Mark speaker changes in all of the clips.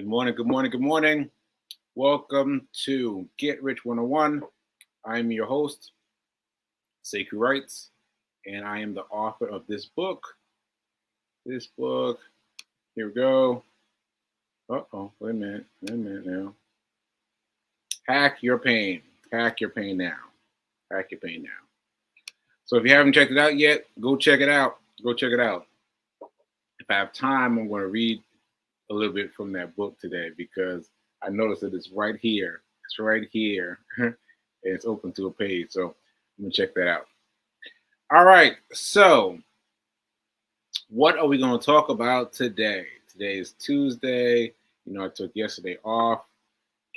Speaker 1: Good morning, good morning, good morning. Welcome to Get Rich 101. I'm your host, Sekou Wrights, and I am the author of this book. Here we go. Wait a minute now. Hack Your Pain. Hack Your Pain Now. Hack Your Pain Now. So if you haven't checked it out yet, go check it out. Go check it out. If I have time, I'm going to read a little bit from that book today because I noticed that it's right here. It's right here. And it's open to a page. So I'm going to check that out. All right. So what are we going to talk about today? Today is Tuesday. I took yesterday off.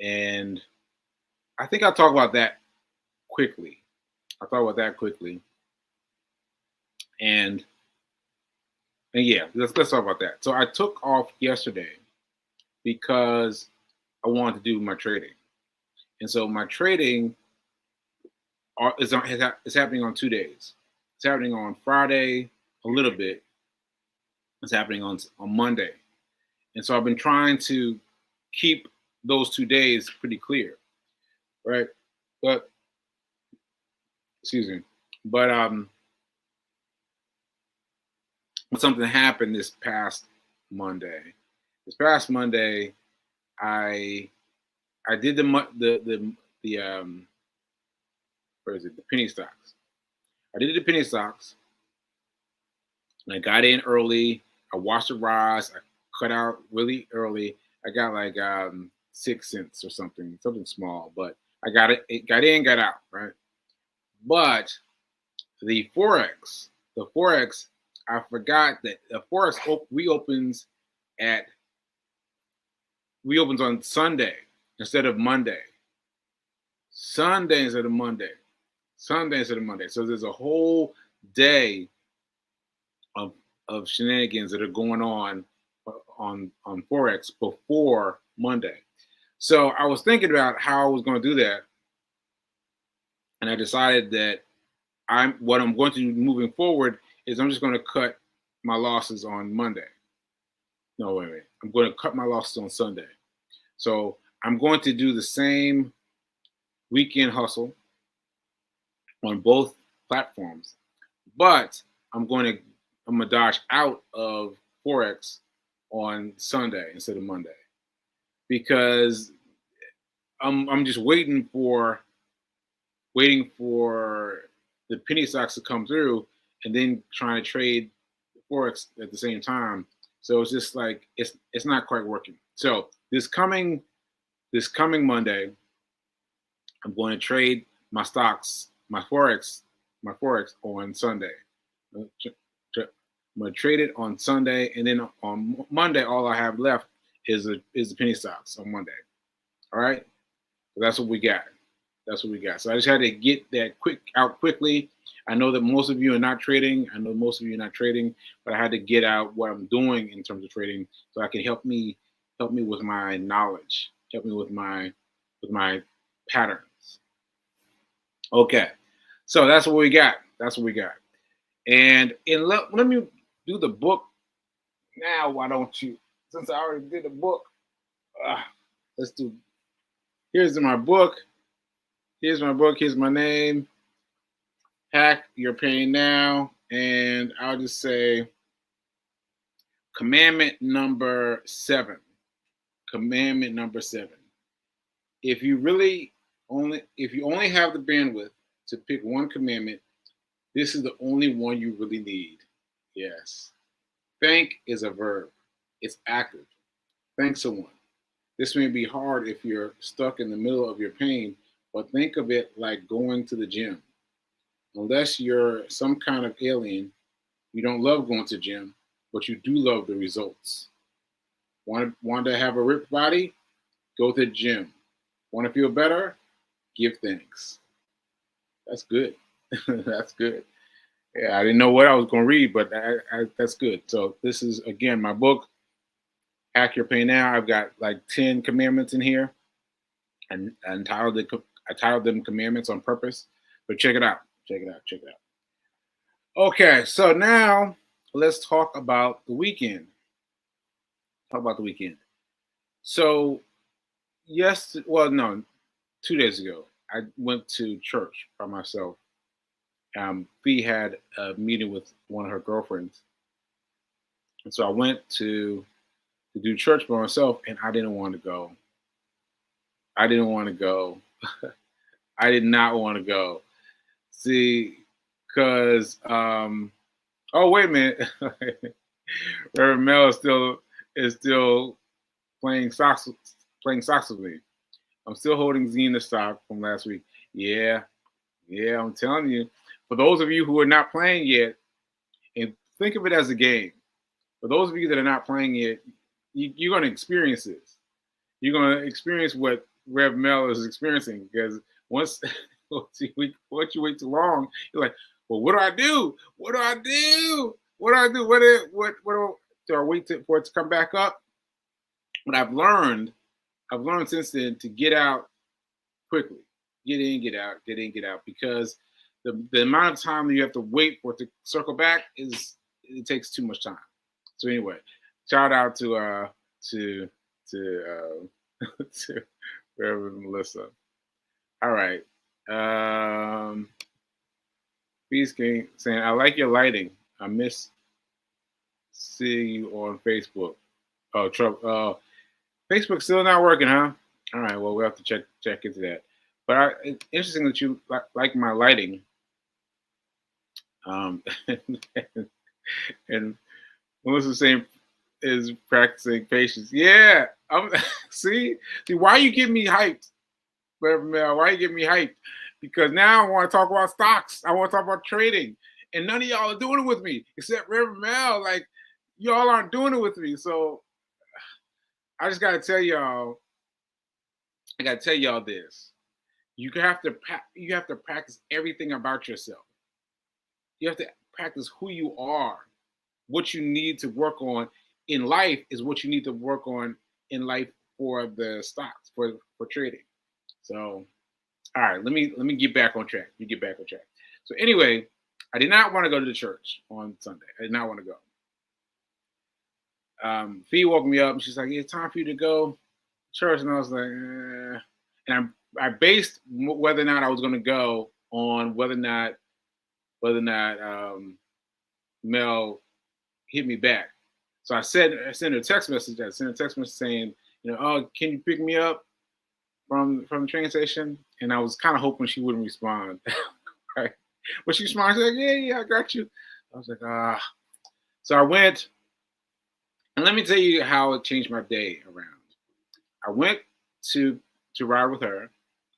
Speaker 1: And I think I'll talk about that quickly. And yeah, let's talk about that. So I took off yesterday because I wanted to do my trading. And so my trading is happening on 2 days. It's happening on Friday a little bit. It's happening on Monday. And so I've been trying to keep those 2 days pretty clear, right? But something happened this past Monday. I did the penny stocks. I did the penny stocks, and I got in early. I watched the rise. I cut out really early. I got like 6 cents or something small, but I got it. It got in, got out, right? But the forex, I forgot that the forex reopens on Sunday instead of Monday. Sunday instead of Monday. So there's a whole day of shenanigans that are going on forex before Monday. So I was thinking about how I was going to do that, and I decided that what I'm going to do moving forward is I'm just going to cut my losses on Monday. No, wait a minute. I'm going to cut my losses on Sunday. So I'm going to do the same weekend hustle on both platforms, but I'm going to dodge out of forex on Sunday instead of Monday because I'm just waiting for the penny stocks to come through and then trying to trade forex at the same time. So it's just like it's not quite working. So this coming Monday, I'm going to trade my stocks, my forex on Sunday. I'm going to trade it on Sunday, and then on Monday, all I have left is the penny stocks on Monday. All right, so that's what we got. So I just had to get that out quickly. I know that most of you are not trading. But I had to get out what I'm doing in terms of trading so I can help me with my knowledge, help me with my patterns. Okay, so that's what we got. And let me do the book now. Why don't you? Since I already did the book, let's do. Here's my book. Here's my name. Hack Your Pain Now. And I'll just say commandment number 7. If you only have the bandwidth to pick one commandment, this is the only one you really need. Yes. Thank is a verb. It's active. Thank someone. This may be hard if you're stuck in the middle of your pain, but think of it like going to the gym. Unless you're some kind of alien, you don't love going to the gym, but you do love the results. Want to have a ripped body? Go to the gym. Want to feel better? Give thanks. That's good. That's good. Yeah, I didn't know what I was going to read, but that's good. So this is, again, my book, Hack Your Pain Now. I've got like 10 commandments in here. And I titled them commandments on purpose. But check it out. Okay, so now let's talk about the weekend. So yes, well, no, 2 days ago, I went to church by myself. Fee had a meeting with one of her girlfriends, and so I went to do church by myself, and I didn't want to go. I didn't want to go. I did not want to go. See, because oh wait a minute, Reverend Mel is still playing socks playing socks with me. I'm still holding Zena stock from last week. Yeah, yeah, I'm telling you. For those of you who are not playing yet, and think of it as a game. For those of you that are not playing yet, you're going to experience this. You're going to experience what Rev Mel is experiencing because once once you wait too long, you're like, well, what do I do? What do I do? What do I do? Do I wait for it to come back up? But I've learned since then to get out quickly, get in, get out, get in, get out, because the amount of time that you have to wait for it to circle back it takes too much time. So anyway, shout out to to Reverend Melissa. All right. Peace King saying, I like your lighting. I miss seeing you on Facebook. Oh, trouble. Facebook's still not working, huh? All right. Well, we'll have to check into that. But it's interesting that you like my lighting. And, and Melissa's saying is practicing patience. Yeah. See, why you getting me hyped, Reverend Mel? Why you getting me hyped? Because now I want to talk about stocks. I want to talk about trading. And none of y'all are doing it with me, except Reverend Mel. Like, y'all aren't doing it with me. So I just gotta tell y'all, this. You have to practice everything about yourself. You have to practice who you are. What you need to work on in life is what you need to work on in life for the stocks, for trading. So, all right, let me get back on track. You get back on track. So anyway, I did not want to go to the church on Sunday. I did not want to go. Fee woke me up and she's like, "Yeah, it's time for you to go to church," and I was like, and I based whether or not I was going to go on whether or not Mel hit me back. So I sent her a text message. I sent a text message saying, "Oh, can you pick me up from the train station?" And I was kind of hoping she wouldn't respond. Right? But she responded, she's like, "Yeah, I got you." I was like, ah. So I went, and let me tell you how it changed my day around. I went to ride with her,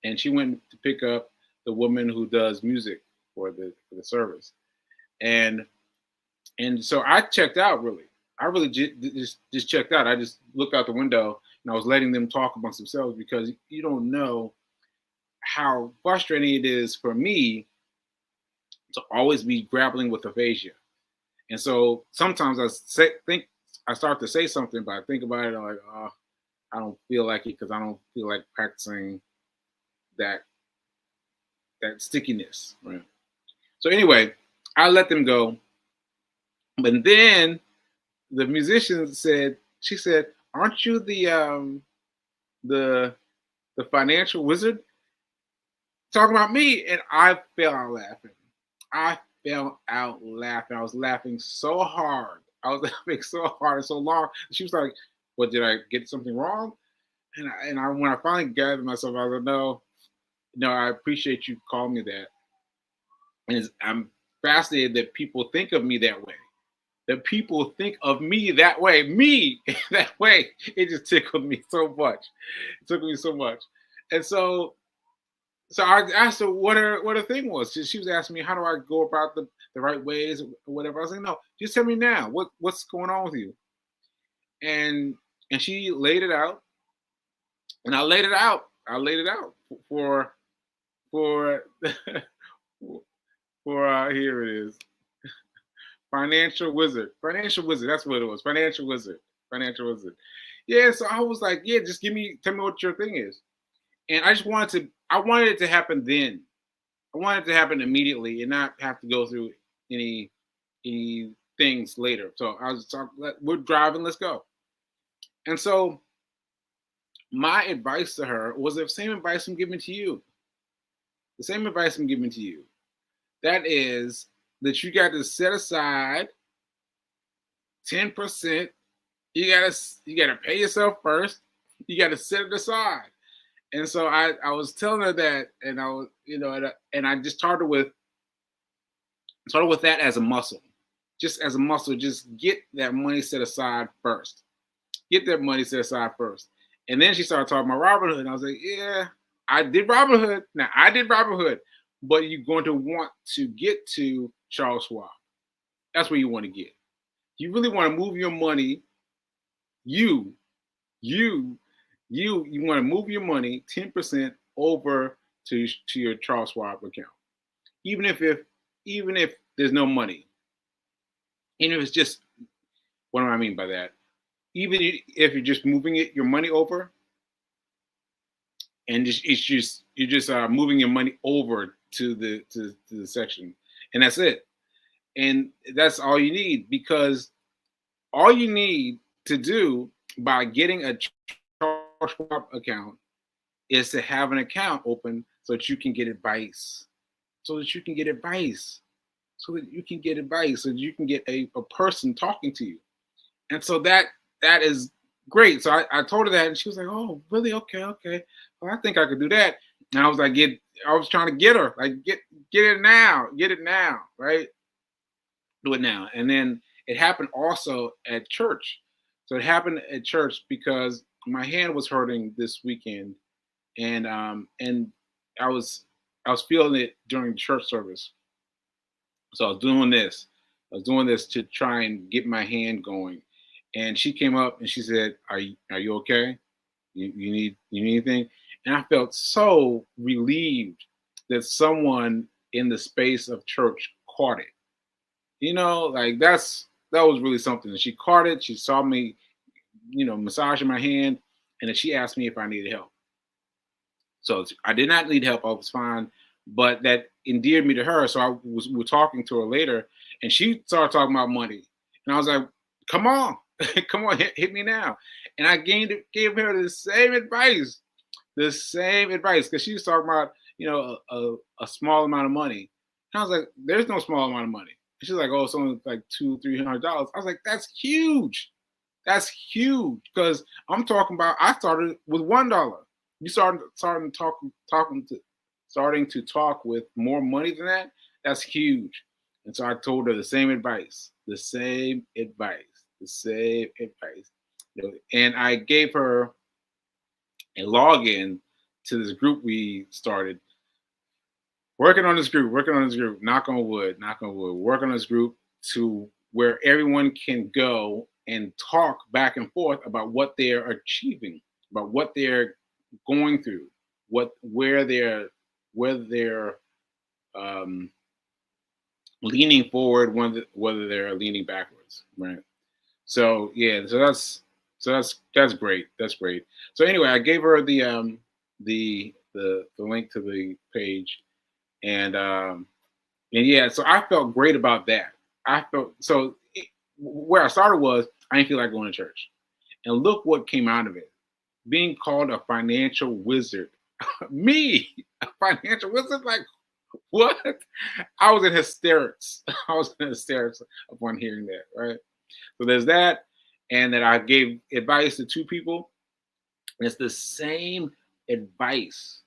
Speaker 1: and she went to pick up the woman who does music for the service, and so I checked out really. I really just checked out. I just looked out the window and I was letting them talk amongst themselves because you don't know how frustrating it is for me to always be grappling with aphasia. And so sometimes think I start to say something, but I think about it, I'm like, oh, I don't feel like it because I don't feel like practicing that stickiness. Right. So anyway, I let them go. But then the musician she said, "Aren't you the financial wizard?" Talking about me, and I fell out laughing. I fell out laughing. I was laughing so hard. I was laughing so hard and so long. She was like, "What, did I get something wrong?" And I when I finally gathered myself, I was like, "No, I appreciate you calling me that." And I'm fascinated that people think of me that way. That people think of me that way, that way. It just tickled me so much. It took me so much. And so I asked her what her thing was. She was asking me, how do I go about the right ways or whatever. I was like, no, just tell me now. What's going on with you? And she laid it out. And I laid it out. I laid it out for for here it is. Financial wizard. Financial wizard. That's what it was. Financial wizard. Financial wizard. Yeah, so I was like, yeah, just tell me what your thing is. And I wanted it to happen then. I wanted it to happen immediately and not have to go through any things later. So I was talking, we're driving, let's go. And so my advice to her was the same advice I'm giving to you. The same advice I'm giving to you. That is that you got to set aside 10%. You gotta pay yourself first. You gotta set it aside. And so I was telling her that, and I was, and I just started with that as a muscle. Just as a muscle, just get that money set aside first. Get that money set aside first. And then she started talking about Robinhood. And I was like, yeah, I did Robinhood. Now I did Robinhood, but you're going to want to get to Charles Schwab. That's where you want to get. You really want to move your money. You, you, you want to move your money 10% over to your Charles Schwab account, even if there's no money, even if it's just, what do I mean by that? Even if you're just moving your money over, and you're just moving your money over to the section, and that's it, and that's all you need, because all you need to do by getting a Charles Schwab account is to have an account open so that you can get advice, so that you can get advice, so that you can get advice, so that you can get a person talking to you. And so that is great. So I told her that, and she was like, "Oh, really? Okay, okay. Well, I think I could do that." And I was like, I was trying to get her, like, get it now, right? Do it now. And then it happened also at church. So it happened at church because my hand was hurting this weekend, and I was feeling it during church service. So I was doing this. I was doing this to try and get my hand going. And she came up and she said, "Are you okay? You need anything?" And I felt so relieved that someone in the space of church caught it. Like that was really something. And she caught it. She saw me, massaging my hand, and then she asked me if I needed help. So I did not need help. I was fine, but that endeared me to her. So we were talking to her later, and she started talking about money, and I was like, "Come on, come on, hit me now." And I gave her the same advice, because she was talking about a small amount of money, and I was like, "There's no small amount of money." And she's like, "Oh, it's only like $200-300." I was like, "That's huge. That's huge." Because I started with $1. You starting to talk with more money than that. That's huge. And so I told her the same advice, the same advice, the same advice. And I gave her a login to this group we started. Working on this group, knock on wood, working on this group to where everyone can go and talk back and forth about what they're achieving, about what they're going through, where they're um, leaning forward, whether they're leaning backwards, right? So yeah, so that's great. That's great. So anyway, I gave her the link to the page, and yeah, so I felt great about that. Where I started was I didn't feel like going to church, and look what came out of it: being called a financial wizard. Me, a financial wizard? Like, what? I was in hysterics. I was in hysterics upon hearing that. Right. So there's that, and that I gave advice to two people. And it's the same advice,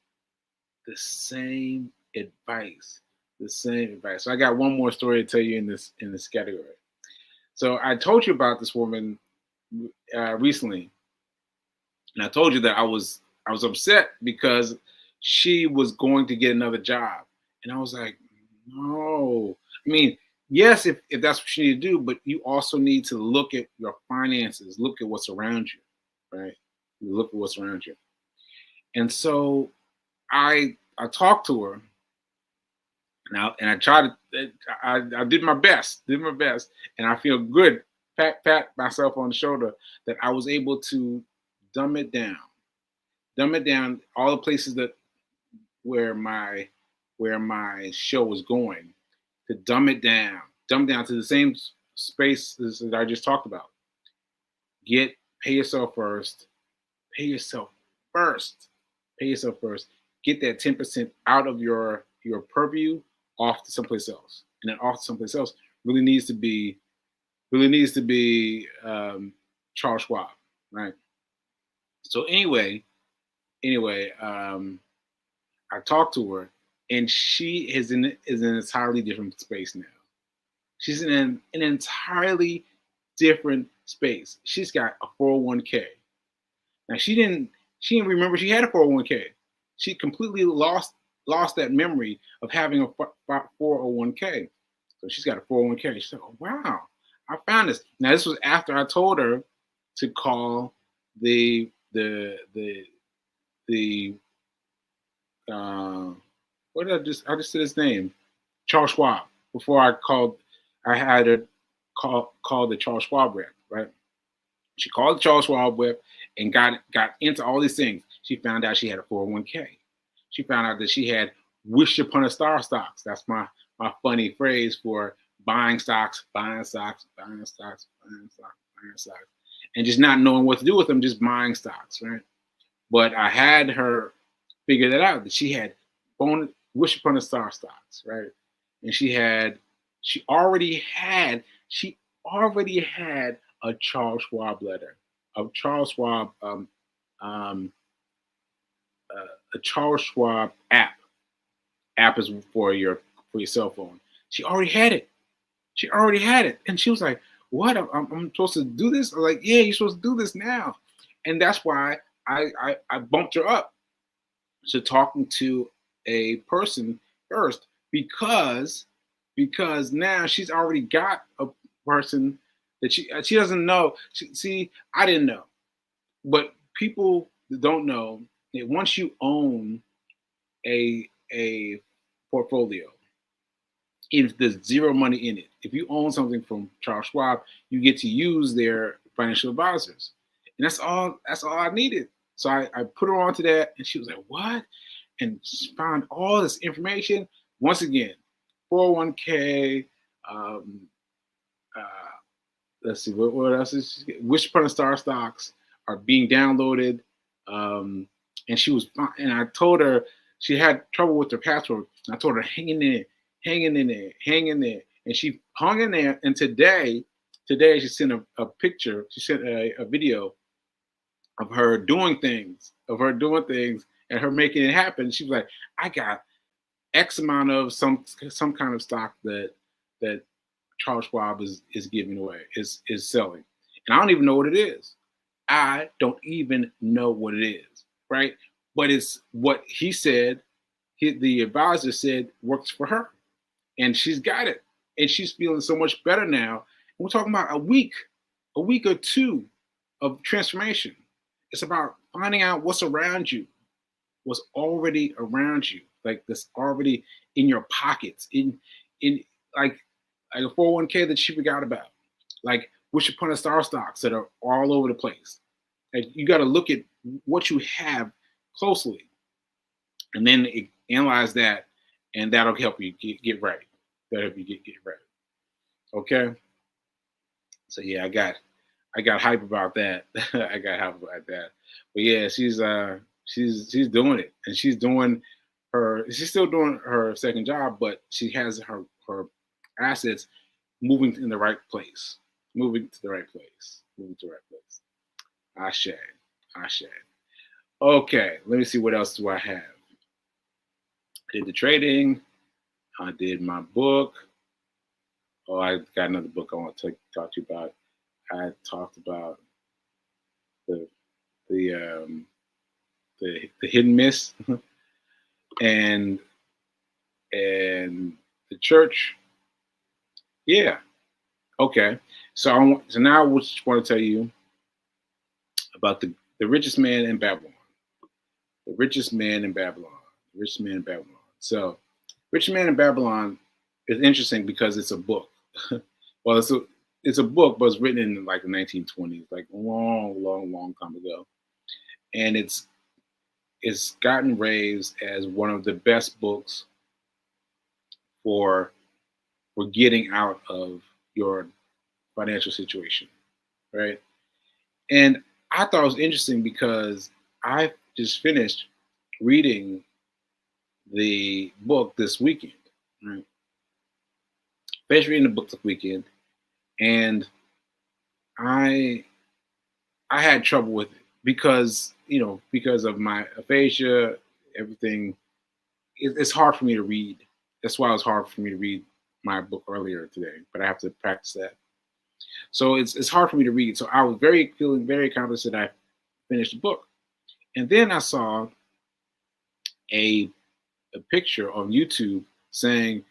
Speaker 1: the same advice, the same advice. So I got one more story to tell you in this category. So I told you about this woman recently, and I told you that I was upset because she was going to get another job, and I was like, no. I mean, yes, if that's what you need to do, but you also need to look at your finances, look at what's around you, right? Look at what's around you. And so I talked to her now, and I tried to. I did my best, and I feel good. Pat myself on the shoulder that I was able to dumb it down, all the places that where my show was going, to dumb down to the same spaces that I just talked about. Pay yourself first, pay yourself first. Pay yourself first. Get that 10% out of your purview off to someplace else, and then off to someplace else really needs to be Charles Schwab, right? So anyway, I talked to her, and she is in an entirely different space now. She's in an entirely different space. She's got a 401k. Now she didn't remember she had a 401k. She completely lost that memory of having a 401k. So she's got a 401k. She's like, oh, wow, I found this. Now this was after I told her to call the what did I just said his name, Charles Schwab. Before I had her call the Charles Schwab rep, right? She called the Charles Schwab rep and got into all these things. She found out she had a 401k. She found out that she had wish upon a star stocks. That's my funny phrase for buying stocks, buying stocks, buying stocks, buying stocks, buying stocks, and just not knowing what to do with them, just buying stocks, right? But I had her figure that out, that she had wish upon a star stocks, right? And she already had a Charles Schwab letter, a Charles Schwab a Charles Schwab app. App is for your cell phone. She already had it. And she was like, "What? I'm supposed to do this?" I was like, "Yeah, you're supposed to do this now." And that's why I bumped her up to talking to a person first, because now she's already got a person that she doesn't know. See, I didn't know, but people that don't know that once you own a portfolio, if there's zero money in it, if you own something from Charles Schwab, you get to use their financial advisors, and that's all I needed. So I put her onto that, and she was like, "What?" And she found all this information. Once again, 401k. Let's see, what else is Wish Upon a Star stocks are being downloaded. And and I told her she had trouble with her password. And I told her, hang in there. And she hung in there. And today she sent a picture. She sent a video of her doing things, and her making it happen. She was like, I got X amount of some kind of stock that Charles Schwab is giving away, is selling. And I don't even know what it is. I don't even know what it is, right? But it's what he said, the advisor said works for her. And she's got it. And she's feeling so much better now. And we're talking about a week or two of transformation. It's about finding out what's around you, what's already around you, like that's already in your pockets, in like a 401k that she forgot about, like wish upon a star stocks that are all over the place. And you got to look at what you have closely, and then analyze that, and that'll help you get right. That'll help you get right. Okay. So yeah, I got hype about that. I got hype about that. But yeah, she's doing it, and she's still doing her second job, but she has her assets moving in the right place. Ashe. Okay, let me see, what else do I have? I did the trading. I did my book. Oh, I got another book I want to talk to you about. I talked about the hidden miss and the church. Yeah. Okay. So now I just want to tell you about the richest man in Babylon. The richest man in Babylon. So, Rich Man in Babylon is interesting because it's a book. Well, it's a book, but it's written in like the 1920s, like long time ago, and it's gotten raised as one of the best books for getting out of your financial situation, right? And I thought it was interesting because I just finished reading the book this weekend. Right? Finished reading the book this weekend, and I I had trouble with it because because of my aphasia, everything. It's hard for me to read. That's why it was hard for me to read my book earlier today, but I have to practice that. So it's hard for me to read. So I was feeling very confident that I finished the book, and then I saw a a picture on YouTube saying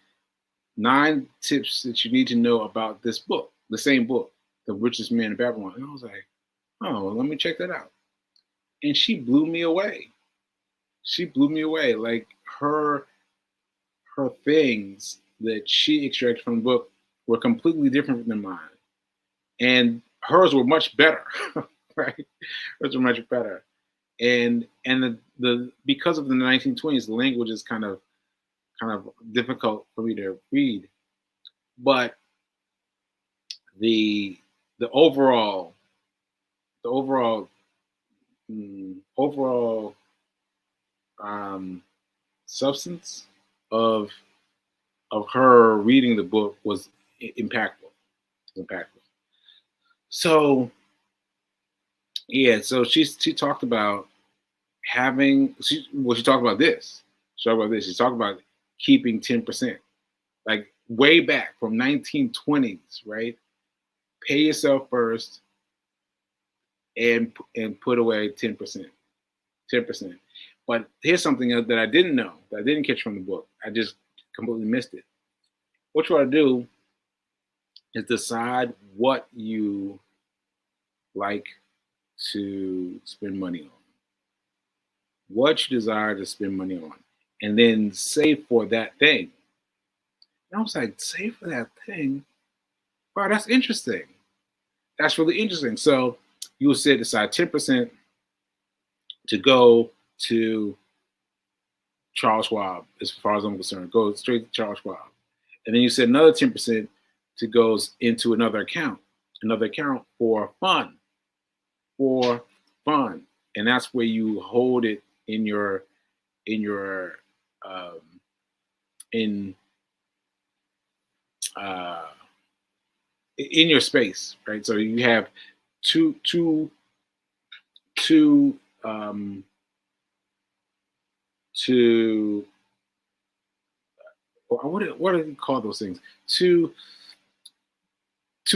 Speaker 1: 9 tips that you need to know about this book, the same book, The Richest Man in Babylon. And I was like, oh, well, let me check that out. And she blew me away. She blew me away. Like her things that she extracted from the book were completely different than mine. And hers were much better. Right? Hers were much better. And the because of the 1920s, the language is kind of difficult for me to read. But the the overall the overall overall um, substance of her reading the book was impactful. Impactful. So yeah, so she talked about she talked about this. She talked about this. She talked about keeping 10%, like way back from 1920s, right? Pay yourself first and put away 10%. 10%. But here's something else that I didn't know, that I didn't catch from the book. I just completely missed it. What you want to do is decide what you like to spend money on, what you desire to spend money on, and then save for that thing. And I was like, save for that thing? Wow, that's interesting. That's really interesting. So you will set aside 10% to go to Charles Schwab, as far as I'm concerned. Go straight to Charles Schwab. And then you set another 10% to goes into another account for fun, for fun. And that's where you hold it in your um, in uh, in your space, right? So you have two two two two what do you call those things? Two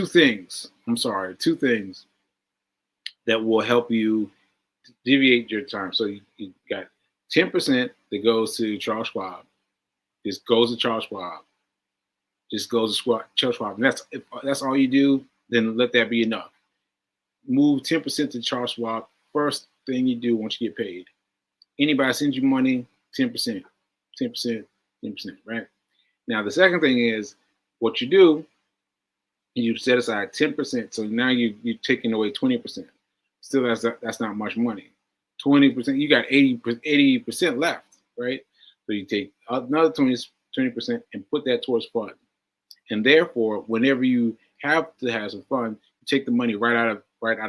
Speaker 1: things. I'm sorry, two things that will help you deviate your time. So you got 10% that goes to Charles Schwab. Just goes to Charles Schwab. Just goes to Charles Schwab. And if that's all you do, then let that be enough. Move 10% to Charles Schwab. First thing you do once you get paid. Anybody sends you money, 10%, 10%, 10%, right? Now the second thing is what you do, you set aside 10%. So now you're taking away 20%. Still, that's not much money. 20%, you got 80% left, right? So you take another 20% and put that towards fun. And therefore, whenever you have to have some fun, you take the money right out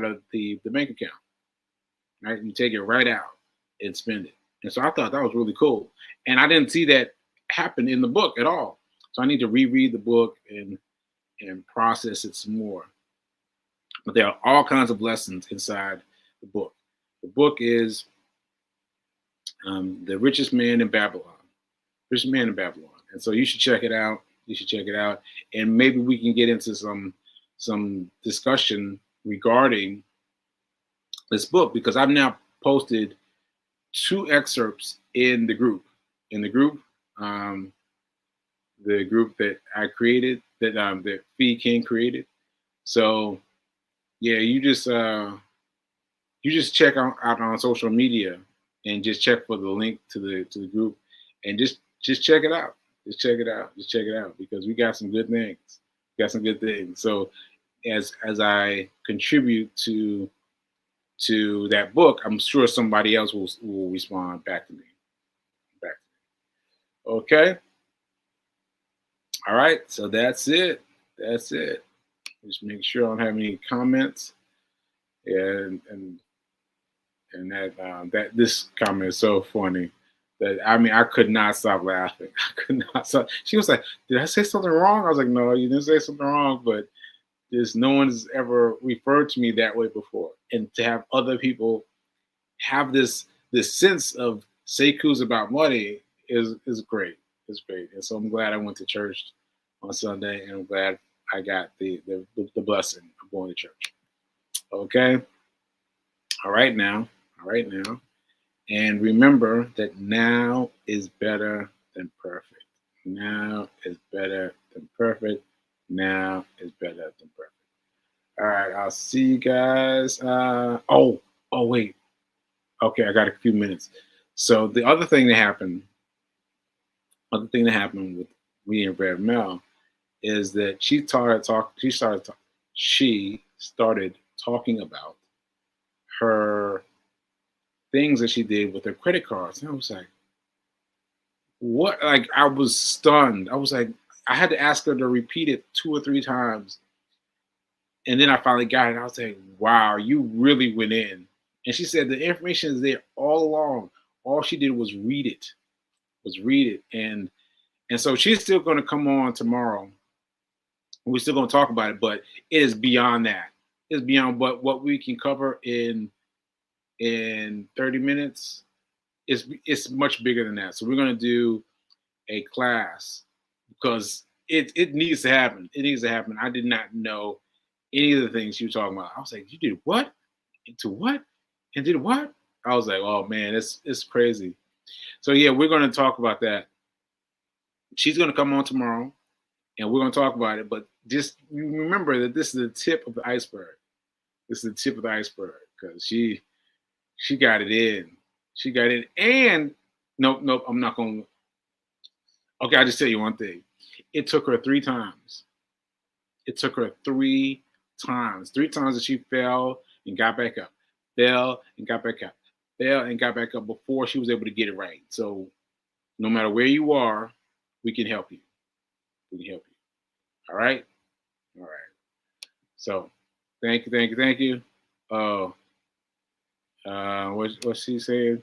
Speaker 1: of the bank account. Right? You take it right out and spend it. And so I thought that was really cool. And I didn't see that happen in the book at all. So I need to reread the book and process it some more. But there are all kinds of lessons inside the book. The book is The Richest Man in Babylon. Richest Man in Babylon. And so you should check it out. You should check it out. And maybe we can get into some discussion regarding this book, because I've now posted 2 excerpts in the group. The group that I created, that Fee King created. So yeah, you just check out on social media and just check for the link to the group, and just check it out. Just check it out. Just check it out, because we got some good things. We got some good things. So as I contribute to that book, I'm sure somebody else will respond back to me. Okay. All right. So that's it. That's it. Just make sure I don't have any comments, and And that this comment is so funny that I mean I could not stop laughing. I could not stop. She was like, "Did I say something wrong?" I was like, "No, you didn't say something wrong." But there's no one's ever referred to me that way before, and to have other people have this sense of Seiku's about money is great. It's great, and so I'm glad I went to church on Sunday, and I'm glad I got the blessing of going to church. Okay, all right now, and remember that now is better than perfect. Now is better than perfect. Now is better than perfect. All right, I'll see you guys. Oh wait. Okay, I got a few minutes. So the other thing that happened with me and Rev Mel is that she started talking about her things that she did with her credit cards. And I was like, what? Like, I was stunned. I was like, I had to ask her to repeat it 2 or 3 times. And then I finally got it. I was like, wow, you really went in. And she said the information is there all along. All she did was read it. And so she's still going to come on tomorrow. We're still going to talk about it, but it is beyond that. It's beyond what we can cover in 30 minutes. It's much bigger than that. So we're going to do a class because it needs to happen. It needs to happen. I did not know any of the things she was talking about. I was like, you did what? Into what? And did what? I was like, oh man, it's crazy. So yeah, we're going to talk about that. She's going to come on tomorrow, and we're going to talk about it. But just remember that this is the tip of the iceberg. This is the tip of the iceberg because she got it in. She got it. And nope, I'm not going to. Okay, I'll just tell you one thing. It took her 3 times. It took her 3 times. 3 times that she fell and got back up. Fell and got back up. Fell and got back up before she was able to get it right. So no matter where you are, we can help you. We can help you. All right? All right. So thank you. What's she saying?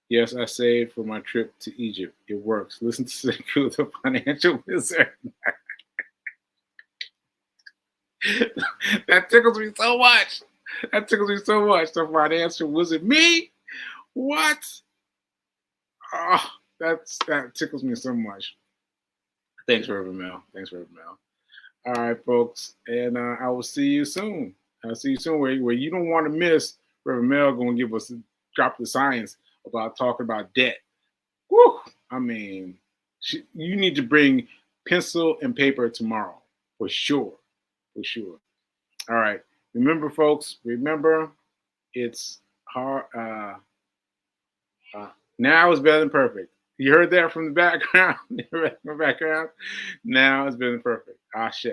Speaker 1: Yes, I saved for my trip to Egypt. It works. Listen to Sekou, the financial wizard. That tickles me so much. The financial wizard. Me? What? Oh, that tickles me so much. Thanks, Reverend Mel. All right, folks. And I will see you soon. I'll see you soon where you don't want to miss Reverend Mel going to give us drop the science about talking about debt. Woo! I mean, you need to bring pencil and paper tomorrow for sure. All right. Remember, folks, it's hard. Now is better than perfect. You heard that from the background? Now is better than perfect. Ashe.